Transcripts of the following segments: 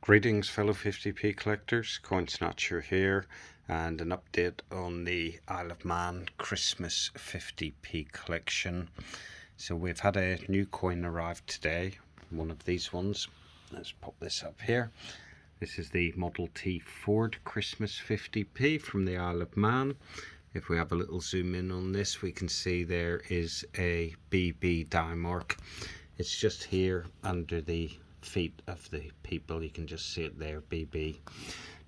Greetings fellow 50p collectors, Coin Snatcher here, and an update on the Isle of Man Christmas 50p collection. So we've had a new coin arrive today, one of these ones. Let's pop this up here. This is the Model T Ford Christmas 50p from the Isle of Man. If we have a little zoom in on this, we can see there is a BB die mark. It's just here under the feet of the people. You can just see it there, BB.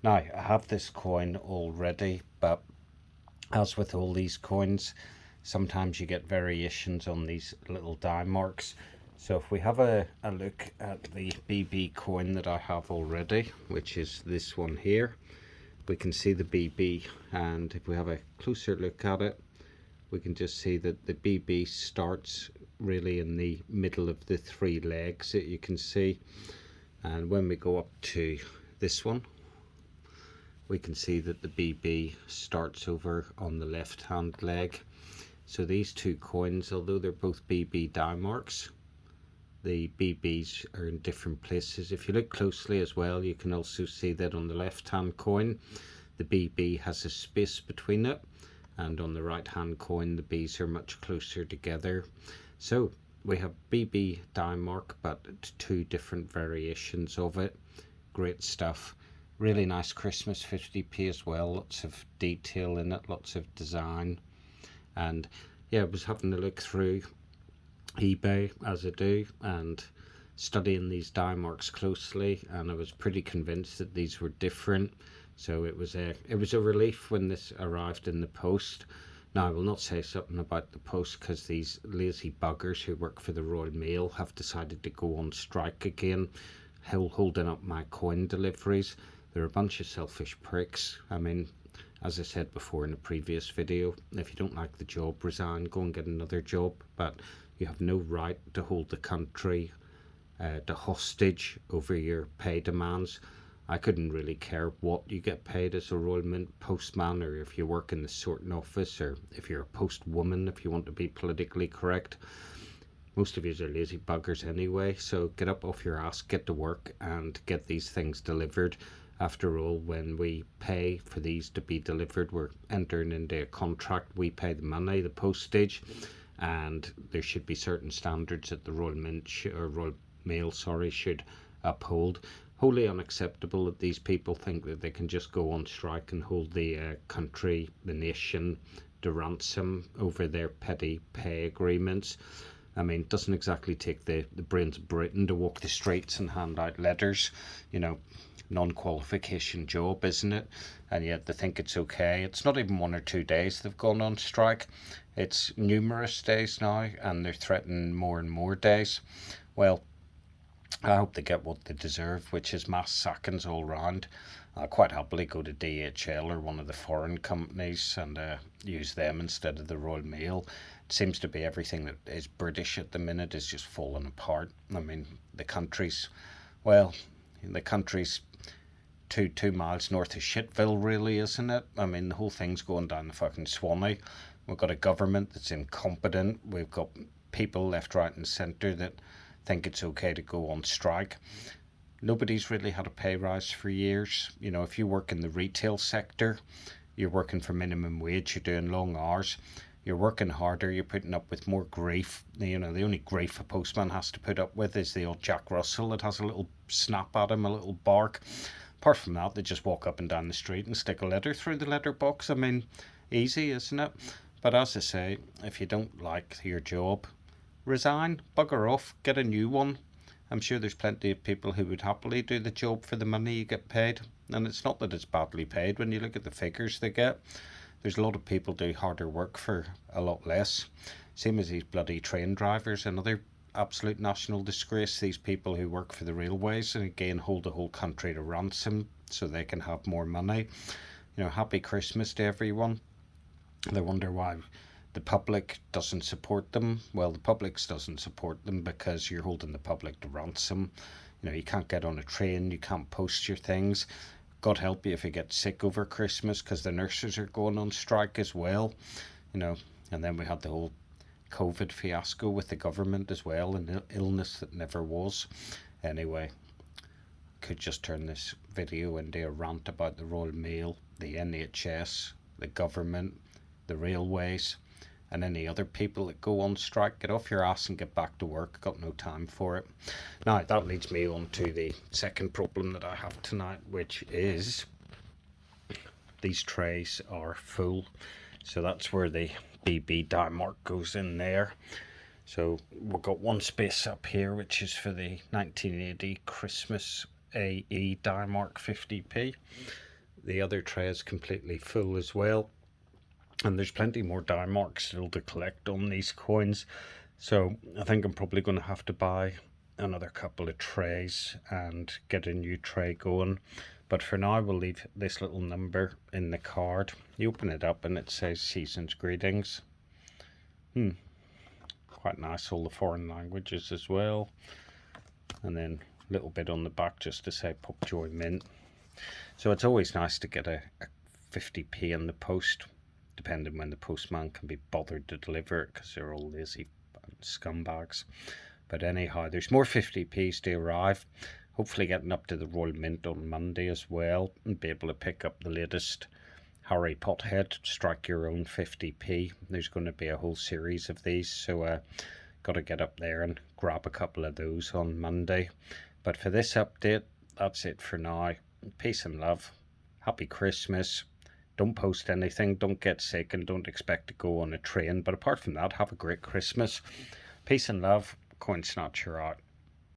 Now I have this coin already, but as with all these coins, sometimes you get variations on these little die marks. So if we have a look at the BB coin that I have already, which is this one here, we can see the BB, and if we have a closer look at it, we can just see that the BB starts really in the middle of the three legs that you can see, and when we go up to this one, we can see that the BB starts over on the left hand leg. So these two coins, although they're both BB die marks, the BBs are in different places. If you look closely as well, you can also see that on the left hand coin the BB has a space between it, and on the right hand coin the B's are much closer together. So we have BB die mark, but two different variations of it. Great stuff. Really nice Christmas 50p as well. Lots of detail in it, lots of design. And yeah, I was having a look through eBay as I do and studying these die marks closely, and I was pretty convinced that these were different. So it was a relief when this arrived in the post. Now I will not say something about the post because these lazy buggers who work for the Royal Mail have decided to go on strike again, holding up my coin deliveries. They're a bunch of selfish pricks. I mean, as I said before in a previous video, if you don't like the job, resign, go and get another job, but you have no right to hold the country to hostage over your pay demands. I couldn't really care what you get paid as a Royal Mint postman, or if you work in the sorting office, or if you're a postwoman, if you want to be politically correct. Most of you are lazy buggers anyway, so get up off your ass, get to work and get these things delivered. After all, when we pay for these to be delivered, we're entering into a contract. We pay the money, the postage, and there should be certain standards that the Royal Mint or Royal Mail, should uphold. Wholly unacceptable that these people think that they can just go on strike and hold the country, the nation, to ransom over their petty pay agreements. I mean, it doesn't exactly take the brains of Britain to walk the streets and hand out letters, you know, non-qualification job, isn't it? And yet they think it's okay. It's not even 1 or 2 days they've gone on strike. It's numerous days now, and they're threatening more and more days. Well, I hope they get what they deserve, which is mass sackings all round. I'll quite happily go to DHL or one of the foreign companies and use them instead of the Royal Mail. It seems to be everything that is British at the minute is just falling apart. I mean, the country's 2 miles north of Shitville, really, isn't it? I mean, the whole thing's going down the fucking Swanee. We've got a government that's incompetent. We've got people left, right and centre that think it's okay to go on strike. Nobody's really had a pay rise for years. You know, if you work in the retail sector, you're working for minimum wage, you're doing long hours, you're working harder, you're putting up with more grief. You know, the only grief a postman has to put up with is the old Jack Russell that has a little snap at him, a little bark. Apart from that, they just walk up and down the street and stick a letter through the letterbox. I mean, easy, isn't it? But as I say, if you don't like your job, resign, bugger off, get a new one. I'm sure there's plenty of people who would happily do the job for the money you get paid. And it's not that it's badly paid when you look at the figures they get. There's a lot of people do harder work for a lot less. Same as these bloody train drivers, another absolute national disgrace. These people who work for the railways and again hold the whole country to ransom so they can have more money. You know, happy Christmas to everyone. They wonder why the public doesn't support them. Well, the public doesn't support them because you're holding the public to ransom. You know, you can't get on a train, you can't post your things. God help you if you get sick over Christmas, because the nurses are going on strike as well. You know, and then we had the whole COVID fiasco with the government as well, an illness that never was. Anyway, could just turn this video into a rant about the Royal Mail, the NHS, the government, the railways, and any other people that go on strike. Get off your ass and get back to work. Got no time for it. Now, that leads me on to the second problem that I have tonight, which is these trays are full. So that's where the BB die mark goes in there. So we've got one space up here, which is for the 1980 Christmas AE die mark 50p. The other tray is completely full as well. And there's plenty more die marks still to collect on these coins. So I think I'm probably going to have to buy another couple of trays and get a new tray going. But for now, we'll leave this little number in the card. You open it up and it says Season's Greetings. Quite nice, all the foreign languages as well. And then a little bit on the back just to say Popjoy Mint. So it's always nice to get a 50p in the post, depending when the postman can be bothered to deliver it, because they're all lazy scumbags. But anyhow, there's more 50p's to arrive. Hopefully getting up to the Royal Mint on Monday as well, and be able to pick up the latest Harry Pothead Strike Your Own 50p. There's going to be a whole series of these, so got to get up there and grab a couple of those on Monday. But for this update, that's it for now. Peace and love. Happy Christmas. Don't post anything, don't get sick, and don't expect to go on a train. But apart from that, have a great Christmas. Peace and love. Coin Snatcher out.